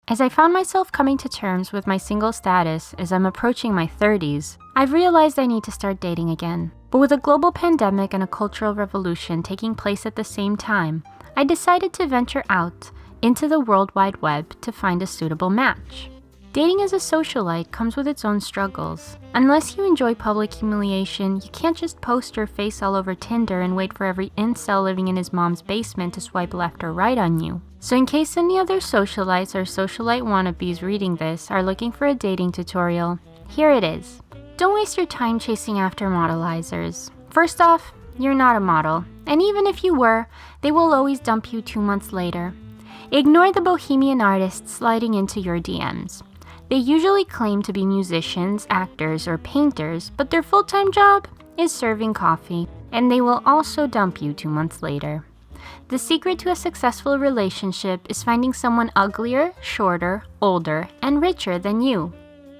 As I found myself coming to terms with my single status as I'm approaching my 30s, I've realized I need to start dating again. But with a global pandemic and a cultural revolution taking place at the same time, I decided to venture out into the World Wide Web to find a suitable match. Dating as a socialite comes with its own struggles. Unless you enjoy public humiliation, you can't just post your face all over Tinder and wait for every incel living in his mom's basement to swipe left or right on you. So in case any other socialites or socialite wannabes reading this are looking for a dating tutorial, here it is. Don't waste your time chasing after modelizers. First off, you're not a model, and even if you were, they will always dump you 2 months later. Ignore the bohemian artists sliding into your DMs. They usually claim to be musicians, actors, or painters, but their full-time job is serving coffee, and they will also dump you 2 months later. The secret to a successful relationship is finding someone uglier, shorter, older, and richer than you.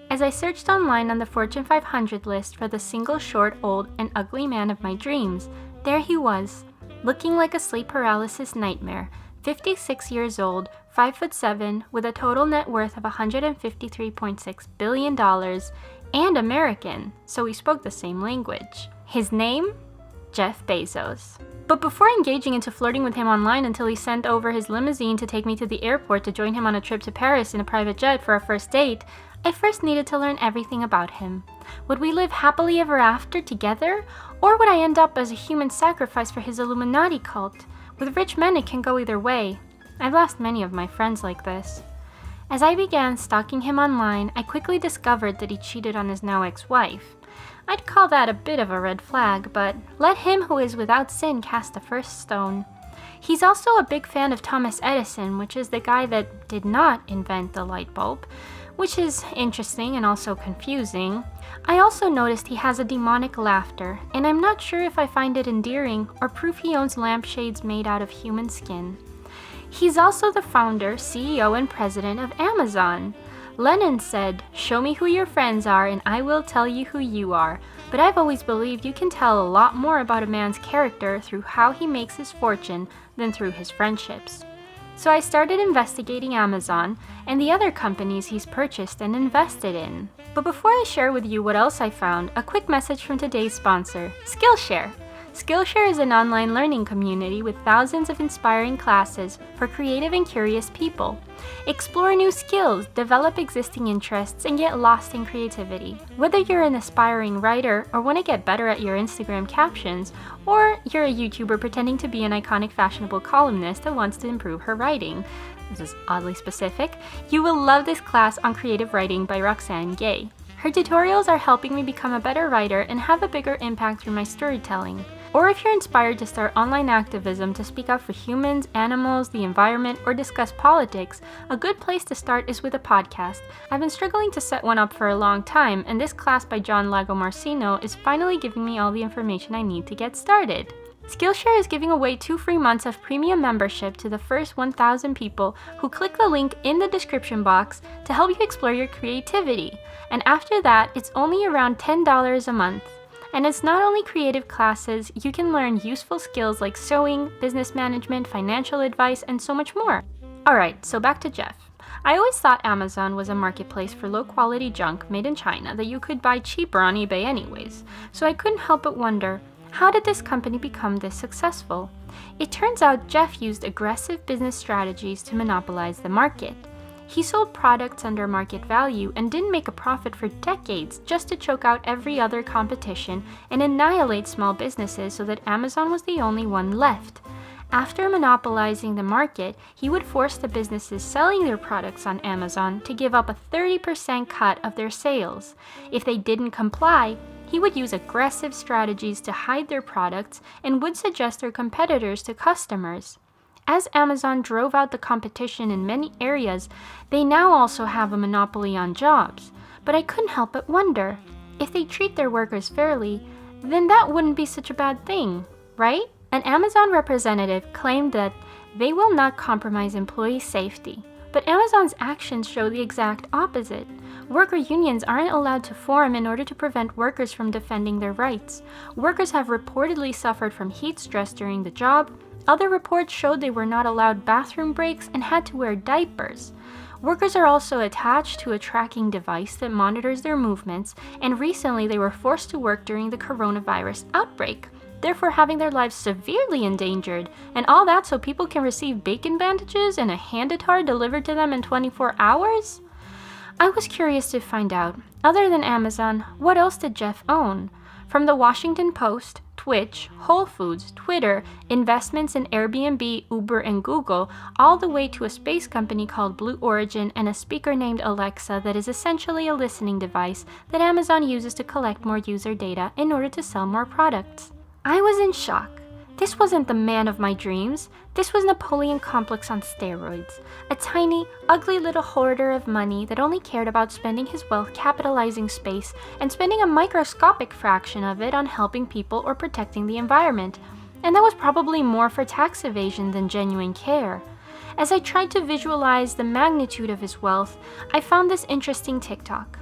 As I searched online on the Fortune 500 list for the single, short, old, and ugly man of my dreams, there he was, looking like a sleep paralysis nightmare, 56 years old, 5'7", with a total net worth of $153.6 billion, and American, so we spoke the same language. His name? Jeff Bezos. But before engaging into flirting with him online until he sent over his limousine to take me to the airport to join him on a trip to Paris in a private jet for our first date, I first needed to learn everything about him. Would we live happily ever after together? Or would I end up as a human sacrifice for his Illuminati cult? With rich men, it can go either way. I've lost many of my friends like this. As I began stalking him online, I quickly discovered that he cheated on his now ex-wife. I'd call that a bit of a red flag, but let him who is without sin cast the first stone. He's also a big fan of Thomas Edison, which is the guy that did not invent the light bulb, which is interesting and also confusing. I also noticed he has a demonic laughter, and I'm not sure if I find it endearing or proof he owns lampshades made out of human skin. He's also the founder, CEO, and president of Amazon. Lenin said, "Show me who your friends are and I will tell you who you are." But I've always believed you can tell a lot more about a man's character through how he makes his fortune than through his friendships. So I started investigating Amazon and the other companies he's purchased and invested in. But before I share with you what else I found, a quick message from today's sponsor, Skillshare. Skillshare is an online learning community with thousands of inspiring classes for creative and curious people. Explore new skills, develop existing interests, and get lost in creativity. Whether you're an aspiring writer or want to get better at your Instagram captions, or you're a YouTuber pretending to be an iconic fashionable columnist that wants to improve her writing, this is oddly specific, you will love this class on creative writing by Roxanne Gay. Her tutorials are helping me become a better writer and have a bigger impact through my storytelling. Or if you're inspired to start online activism to speak up for humans, animals, the environment, or discuss politics, a good place to start is with a podcast. I've been struggling to set one up for a long time, and this class by John Lagomarsino is finally giving me all the information I need to get started. Skillshare is giving away 2 free months of premium membership to the first 1,000 people who click the link in the description box to help you explore your creativity. And after that, it's only around $10 a month. And it's not only creative classes, you can learn useful skills like sewing, business management, financial advice, and so much more. Alright, so back to Jeff. I always thought Amazon was a marketplace for low-quality junk made in China that you could buy cheaper on eBay anyways, so I couldn't help but wonder, how did this company become this successful? It turns out Jeff used aggressive business strategies to monopolize the market. He sold products under market value and didn't make a profit for decades just to choke out every other competition and annihilate small businesses so that Amazon was the only one left. After monopolizing the market, he would force the businesses selling their products on Amazon to give up a 30% cut of their sales. If they didn't comply, he would use aggressive strategies to hide their products and would suggest their competitors to customers. As Amazon drove out the competition in many areas, they now also have a monopoly on jobs. But I couldn't help but wonder, if they treat their workers fairly, then that wouldn't be such a bad thing, right? An Amazon representative claimed that they will not compromise employee safety. But Amazon's actions show the exact opposite. Worker unions aren't allowed to form in order to prevent workers from defending their rights. Workers have reportedly suffered from heat stress during the job. Other reports showed they were not allowed bathroom breaks and had to wear diapers. Workers are also attached to a tracking device that monitors their movements, and recently they were forced to work during the coronavirus outbreak, therefore having their lives severely endangered, and all that so people can receive bacon bandages and a hand-guitar delivered to them in 24 hours? I was curious to find out, other than Amazon, what else did Jeff own? From the Washington Post, Twitch, Whole Foods, Twitter, investments in Airbnb, Uber, and Google, all the way to a space company called Blue Origin and a speaker named Alexa that is essentially a listening device that Amazon uses to collect more user data in order to sell more products. I was in shock. This wasn't the man of my dreams. This was Napoleon Complex on steroids. A tiny, ugly little hoarder of money that only cared about spending his wealth capitalizing space and spending a microscopic fraction of it on helping people or protecting the environment. And that was probably more for tax evasion than genuine care. As I tried to visualize the magnitude of his wealth, I found this interesting TikTok.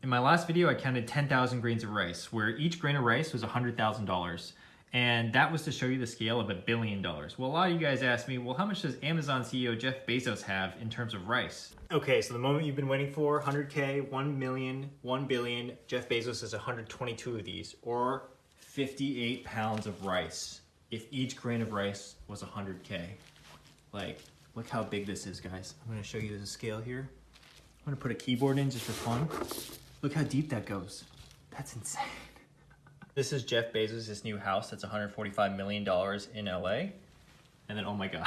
In my last video, I counted 10,000 grains of rice, where each grain of rice was $100,000. And that was to show you the scale of $1 billion. Well, a lot of you guys asked me, well, how much does Amazon CEO Jeff Bezos have in terms of rice? Okay, so the moment you've been waiting for, 100K, 1 million, 1 billion, Jeff Bezos has 122 of these, or 58 pounds of rice. If each grain of rice was 100K. Like, look how big this is, guys. I'm gonna show you the scale here. I'm gonna put a keyboard in just for fun. Look how deep that goes. That's insane. This is Jeff Bezos' new house that's $145 million in LA. And then, oh my God.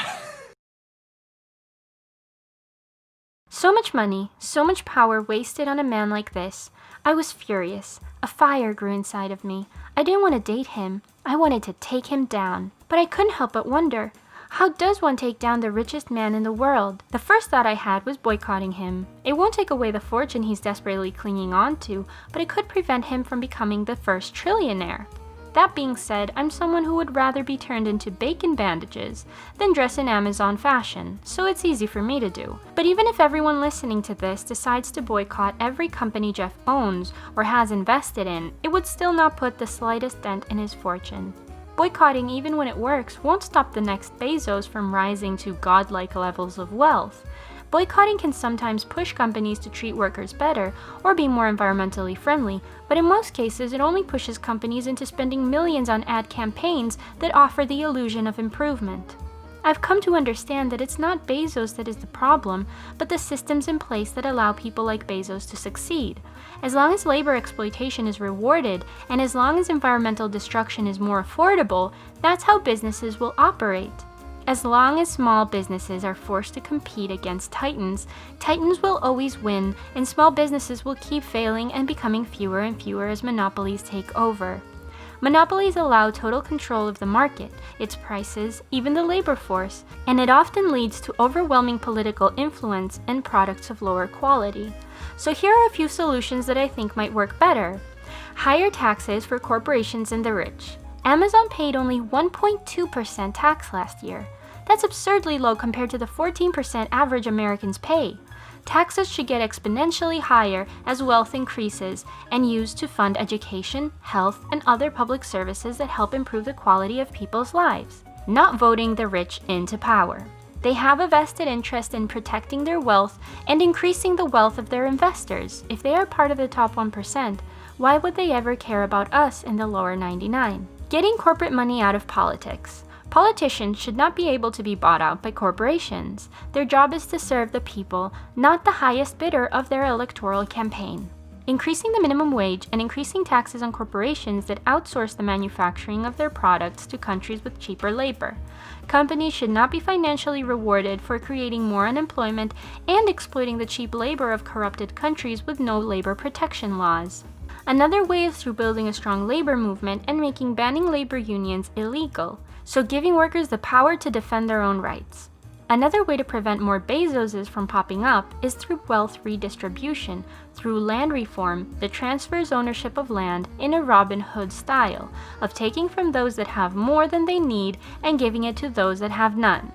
So much money, so much power wasted on a man like this. I was furious. A fire grew inside of me. I didn't want to date him. I wanted to take him down. But I couldn't help but wonder, how does one take down the richest man in the world? The first thought I had was boycotting him. It won't take away the fortune he's desperately clinging on to, but it could prevent him from becoming the first trillionaire. That being said, I'm someone who would rather be turned into bacon bandages than dress in Amazon fashion, so it's easy for me to do. But even if everyone listening to this decides to boycott every company Jeff owns or has invested in, it would still not put the slightest dent in his fortune. Boycotting, even when it works, won't stop the next Bezos from rising to godlike levels of wealth. Boycotting can sometimes push companies to treat workers better or be more environmentally friendly, but in most cases it only pushes companies into spending millions on ad campaigns that offer the illusion of improvement. I've come to understand that it's not Bezos that is the problem, but the systems in place that allow people like Bezos to succeed. As long as labor exploitation is rewarded, and as long as environmental destruction is more affordable, that's how businesses will operate. As long as small businesses are forced to compete against titans, titans will always win, and small businesses will keep failing and becoming fewer and fewer as monopolies take over. Monopolies allow total control of the market, its prices, even the labor force, and it often leads to overwhelming political influence and products of lower quality. So here are a few solutions that I think might work better. Higher taxes for corporations and the rich. Amazon paid only 1.2% tax last year. That's absurdly low compared to the 14% average Americans pay. Taxes should get exponentially higher as wealth increases and used to fund education, health, and other public services that help improve the quality of people's lives. Not voting the rich into power. They have a vested interest in protecting their wealth and increasing the wealth of their investors. If they are part of the top 1%, why would they ever care about us in the lower 99? Getting corporate money out of politics. Politicians should not be able to be bought out by corporations. Their job is to serve the people, not the highest bidder of their electoral campaign. Increasing the minimum wage and increasing taxes on corporations that outsource the manufacturing of their products to countries with cheaper labor. Companies should not be financially rewarded for creating more unemployment and exploiting the cheap labor of corrupted countries with no labor protection laws. Another way is through building a strong labor movement and making banning labor unions illegal, so giving workers the power to defend their own rights. Another way to prevent more Bezoses from popping up is through wealth redistribution, through land reform that transfers ownership of land in a Robin Hood style, of taking from those that have more than they need and giving it to those that have none.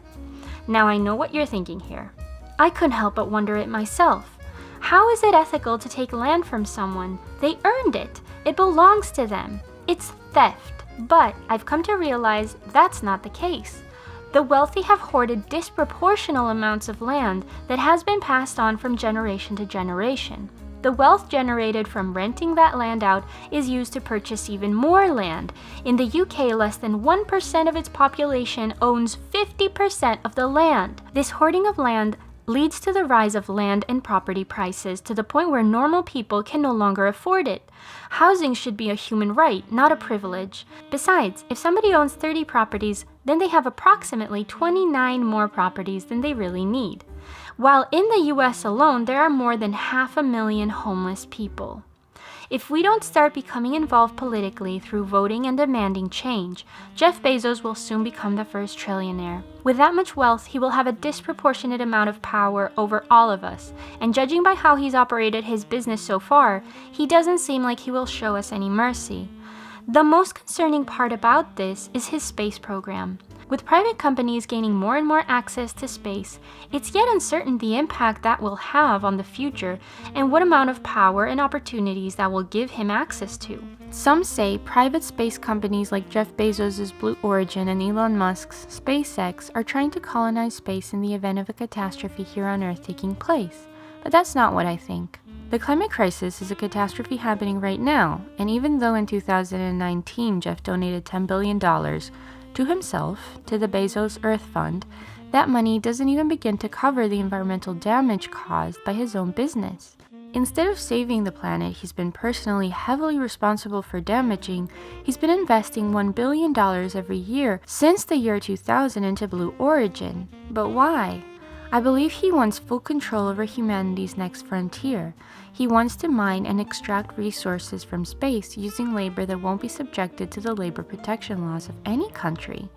Now I know what you're thinking here. I couldn't help but wonder it myself. How is it ethical to take land from someone? They earned it. It belongs to them. It's theft. But I've come to realize that's not the case. The wealthy have hoarded disproportional amounts of land that has been passed on from generation to generation. The wealth generated from renting that land out is used to purchase even more land. In the UK, less than 1% of its population owns 50% of the land. This hoarding of land leads to the rise of land and property prices to the point where normal people can no longer afford it. Housing should be a human right, not a privilege. Besides, if somebody owns 30 properties, then they have approximately 29 more properties than they really need. While in the US alone, there are more than 500,000 homeless people. If we don't start becoming involved politically through voting and demanding change, Jeff Bezos will soon become the first trillionaire. With that much wealth, he will have a disproportionate amount of power over all of us, and judging by how he's operated his business so far, he doesn't seem like he will show us any mercy. The most concerning part about this is his space program. With private companies gaining more and more access to space, it's yet uncertain the impact that will have on the future and what amount of power and opportunities that will give him access to. Some say private space companies like Jeff Bezos' Blue Origin and Elon Musk's SpaceX are trying to colonize space in the event of a catastrophe here on Earth taking place. But that's not what I think. The climate crisis is a catastrophe happening right now, and even though in 2019 Jeff donated $10 billion to himself, to the Bezos Earth Fund, that money doesn't even begin to cover the environmental damage caused by his own business. Instead of saving the planet he's been personally heavily responsible for damaging, he's been investing $1 billion every year since the year 2000 into Blue Origin. But why? I believe he wants full control over humanity's next frontier. He wants to mine and extract resources from space using labor that won't be subjected to the labor protection laws of any country.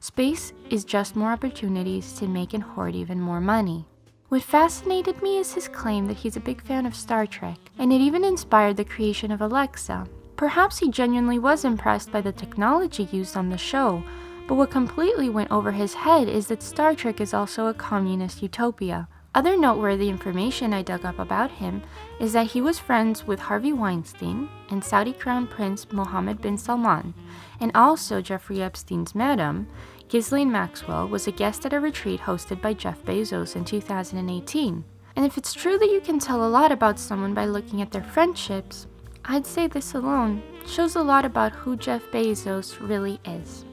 Space is just more opportunities to make and hoard even more money. What fascinated me is his claim that he's a big fan of Star Trek, and it even inspired the creation of Alexa. Perhaps he genuinely was impressed by the technology used on the show, but what completely went over his head is that Star Trek is also a communist utopia. Other noteworthy information I dug up about him is that he was friends with Harvey Weinstein and Saudi Crown Prince Mohammed bin Salman, and also Jeffrey Epstein's madam, Ghislaine Maxwell, was a guest at a retreat hosted by Jeff Bezos in 2018. And if it's true that you can tell a lot about someone by looking at their friendships, I'd say this alone shows a lot about who Jeff Bezos really is.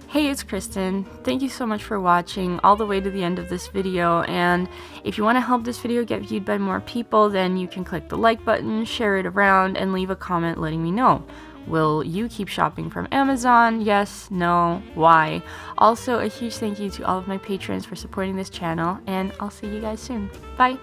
Hey, it's Kristen. Thank you so much for watching all the way to the end of this video, and if you want to help this video get viewed by more people, then you can click the like button, share it around, and leave a comment letting me know. Will you keep shopping from Amazon? Yes? No? Why? Also, a huge thank you to all of my patrons for supporting this channel, and I'll see you guys soon. Bye!